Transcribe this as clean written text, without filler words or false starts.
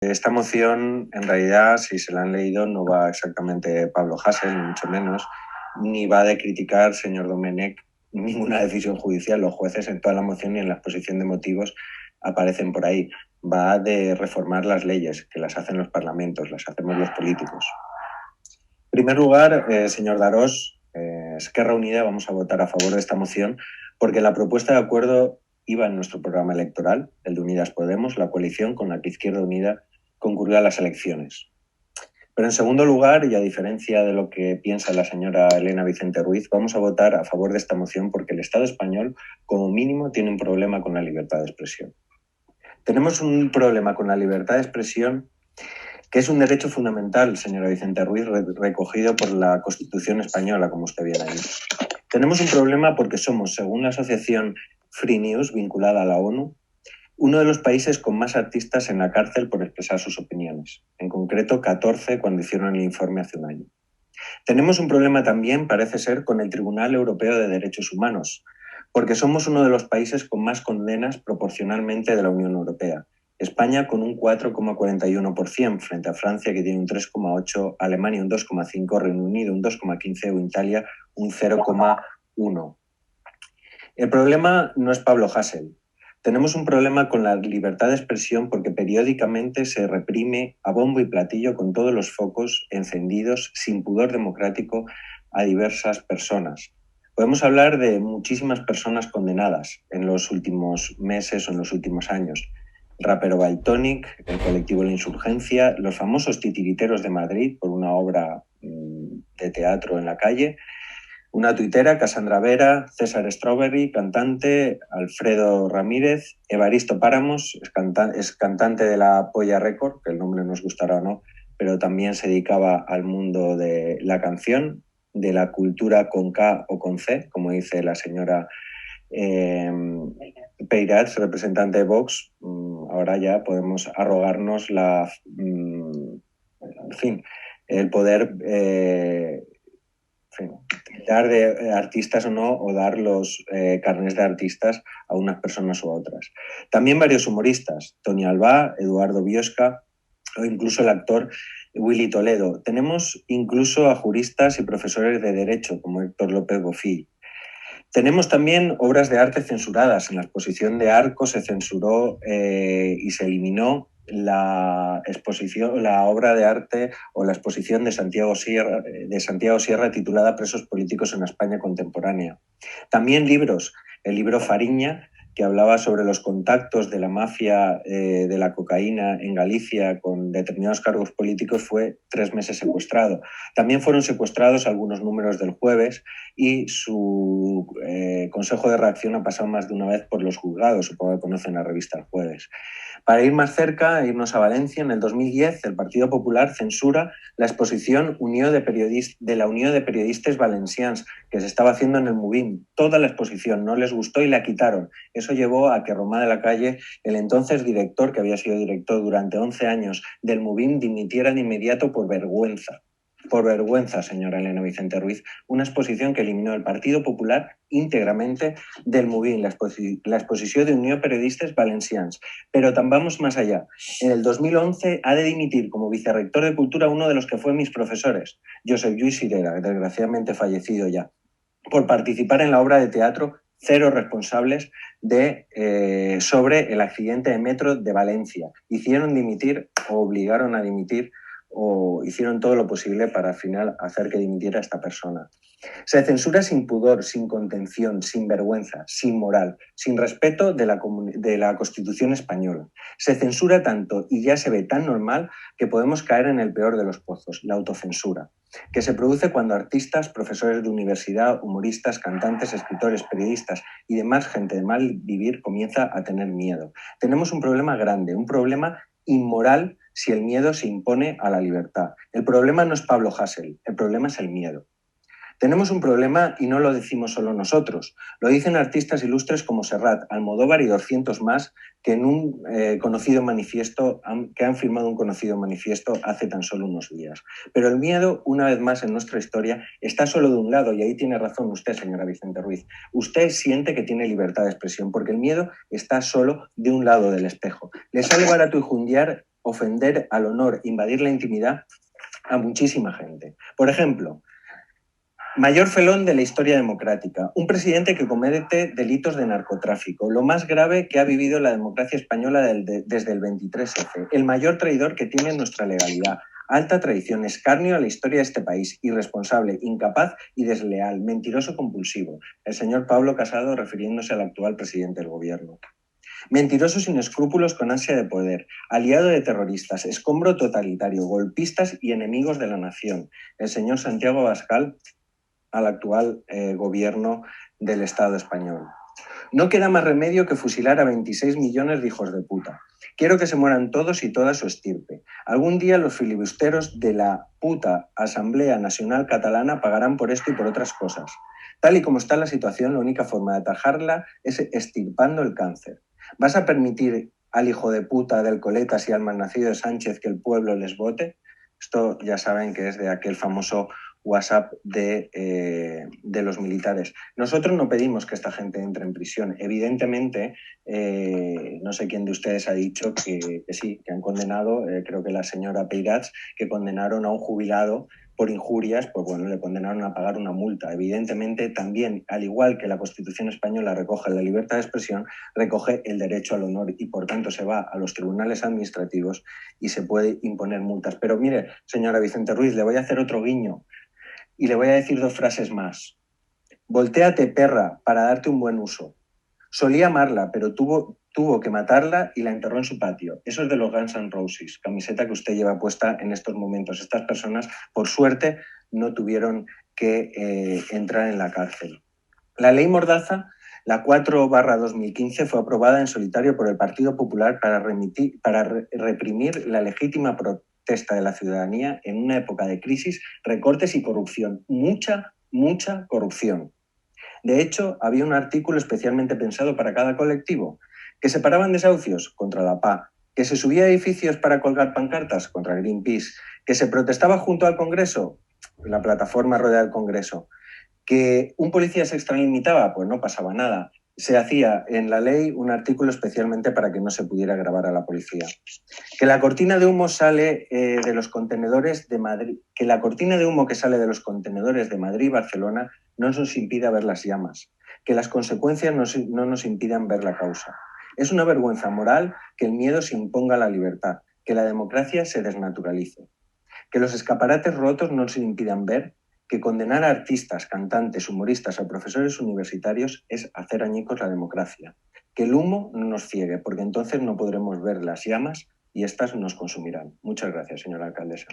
Esta moción, en realidad, si se la han leído, no va exactamente de Pablo Hasél, ni mucho menos, ni va de criticar, señor Domenech, ninguna decisión judicial. Los jueces en toda la moción y en la exposición de motivos aparecen por ahí. Va de reformar las leyes, que las hacen los parlamentos, las hacemos los políticos. En primer lugar, señor Darós, Esquerra Unida vamos a votar a favor de esta moción porque la propuesta de acuerdo iba en nuestro programa electoral, el de Unidas Podemos, la coalición con la que Izquierda Unida concurrió a las elecciones. Pero en segundo lugar, y a diferencia de lo que piensa la señora Elena Vicente Ruiz, vamos a votar a favor de esta moción porque el Estado español, como mínimo, tiene un problema con la libertad de expresión. Tenemos un problema con la libertad de expresión que es un derecho fundamental, señora Vicente Ruiz, recogido por la Constitución española, como usted bien ha dicho. Tenemos un problema porque somos, según la asociación Free News, vinculada a la ONU, uno de los países con más artistas en la cárcel por expresar sus opiniones. En concreto, 14 cuando hicieron el informe hace un año. Tenemos un problema también, parece ser, con el Tribunal Europeo de Derechos Humanos, porque somos uno de los países con más condenas proporcionalmente de la Unión Europea. España con un 4,41% frente a Francia, que tiene un 3,8%, Alemania un 2,5%, Reino Unido un 2,15% o Italia un 0,1%. El problema no es Pablo Hasél. Tenemos un problema con la libertad de expresión porque periódicamente se reprime a bombo y platillo con todos los focos encendidos, sin pudor democrático, a diversas personas. Podemos hablar de muchísimas personas condenadas en los últimos meses o en los últimos años. El rapero Valtonyc, el colectivo La Insurgencia, los famosos titiriteros de Madrid por una obra de teatro en la calle, una tuitera, Cassandra Vera, César Strawberry, cantante, Alfredo Ramírez, Evaristo Páramos, es cantante de la Polla Record, que el nombre nos gustará o no, pero también se dedicaba al mundo de la canción, de la cultura con K o con C, como dice la señora Peirats, representante de Vox. Ahora ya podemos arrogarnos en fin, el poder dar de artistas o no, o dar los carnets de artistas a unas personas u otras. También varios humoristas, Tony Albá, Eduardo Biosca o incluso el actor Willy Toledo. Tenemos incluso a juristas y profesores de Derecho, como Héctor López Bofill. Tenemos también obras de arte censuradas. En la exposición de Arco se censuró y se eliminó la obra de arte o la exposición de Santiago Sierra titulada Presos políticos en la España contemporánea. También libros, el libro Fariña, que hablaba sobre los contactos de la mafia de la cocaína en Galicia con determinados cargos políticos, fue 3 meses secuestrado. También fueron secuestrados algunos números del Jueves y su consejo de redacción ha pasado más de una vez por los juzgados, supongo que conocen la revista El Jueves. Para ir más cerca, irnos a Valencia, en el 2010 el Partido Popular censura la exposición de la Unión de Periodistas Valencians, que se estaba haciendo en el Mubin. Toda la exposición no les gustó y la quitaron. Eso llevó a que Romà de la Calle, el entonces director, que había sido director durante 11 años del Mubin, dimitiera de inmediato por vergüenza. Por vergüenza, señora Elena Vicente Ruiz, una exposición que eliminó el Partido Popular íntegramente del Mubin, la exposición de Unió Periodistes Valencians. Pero vamos más allá. En el 2011 ha de dimitir como vicerrector de Cultura uno de los que fue mis profesores, Josep Lluís Sirera, desgraciadamente fallecido ya, por participar en la obra de teatro Cero responsables sobre el accidente de metro de Valencia. Hicieron dimitir o obligaron a dimitir o hicieron todo lo posible para al final hacer que dimitiera esta persona. Se censura sin pudor, sin contención, sin vergüenza, sin moral, sin respeto de la Constitución española. Se censura tanto y ya se ve tan normal que podemos caer en el peor de los pozos, la autocensura, que se produce cuando artistas, profesores de universidad, humoristas, cantantes, escritores, periodistas y demás gente de mal vivir comienza a tener miedo. Tenemos un problema grande, un problema inmoral si el miedo se impone a la libertad. El problema no es Pablo Hasél, el problema es el miedo. Tenemos un problema y no lo decimos solo nosotros. Lo dicen artistas ilustres como Serrat, Almodóvar y 200 más que en un conocido manifiesto, que han firmado un conocido manifiesto hace tan solo unos días. Pero el miedo, una vez más en nuestra historia, está solo de un lado y ahí tiene razón usted, señora Vicente Ruiz. Usted siente que tiene libertad de expresión porque el miedo está solo de un lado del espejo. Le sale barato ofender al honor, invadir la intimidad a muchísima gente. Por ejemplo, mayor felón de la historia democrática, un presidente que comete delitos de narcotráfico, lo más grave que ha vivido la democracia española desde el 23F, el mayor traidor que tiene nuestra legalidad, alta traición, escarnio a la historia de este país, irresponsable, incapaz y desleal, mentiroso compulsivo, el señor Pablo Casado refiriéndose al actual presidente del gobierno. Mentiroso sin escrúpulos con ansia de poder, aliado de terroristas, escombro totalitario, golpistas y enemigos de la nación, el señor Santiago Abascal al actual gobierno del Estado español. No queda más remedio que fusilar a 26 millones de hijos de puta. Quiero que se mueran todos y toda su estirpe. Algún día los filibusteros de la puta Asamblea Nacional Catalana pagarán por esto y por otras cosas. Tal y como está la situación, la única forma de atajarla es extirpando el cáncer. ¿Vas a permitir al hijo de puta del Coletas y al malnacido de Sánchez que el pueblo les vote? Esto ya saben que es de aquel famoso WhatsApp de los militares. Nosotros no pedimos que esta gente entre en prisión. Evidentemente, no sé quién de ustedes ha dicho que sí, que han condenado, creo que la señora Peirats, que condenaron a un jubilado por injurias, pues bueno, le condenaron a pagar una multa. Evidentemente, también, al igual que la Constitución española recoge la libertad de expresión, recoge el derecho al honor y, por tanto, se va a los tribunales administrativos y se puede imponer multas. Pero mire, señora Vicente Ruiz, le voy a hacer otro guiño. Y le voy a decir 2 frases más. Voltéate, perra, para darte un buen uso. Solía amarla, pero tuvo que matarla y la enterró en su patio. Eso es de los Guns N' Roses, camiseta que usted lleva puesta en estos momentos. Estas personas, por suerte, no tuvieron que entrar en la cárcel. La ley Mordaza, la 4/2015, fue aprobada en solitario por el Partido Popular para reprimir la legítima protesta de la ciudadanía en una época de crisis, recortes y corrupción. Mucha corrupción. De hecho, había un artículo especialmente pensado para cada colectivo, que se paraban desahucios contra la PA, que se subía a edificios para colgar pancartas contra Greenpeace, que se protestaba junto al Congreso, la plataforma Rueda del Congreso, que un policía se extralimitaba, pues no pasaba nada. Se hacía en la ley un artículo especialmente para que no se pudiera grabar a la policía. Que la cortina de humo sale de los contenedores de Madrid, que la cortina de humo que sale de los contenedores de Madrid y Barcelona no nos impida ver las llamas, que las consecuencias no nos impidan ver la causa. Es una vergüenza moral que el miedo se imponga a la libertad, que la democracia se desnaturalice, que los escaparates rotos no nos impidan ver que condenar a artistas, cantantes, humoristas o profesores universitarios es hacer añicos la democracia. Que el humo no nos ciegue, porque entonces no podremos ver las llamas y estas nos consumirán. Muchas gracias, señora alcaldesa.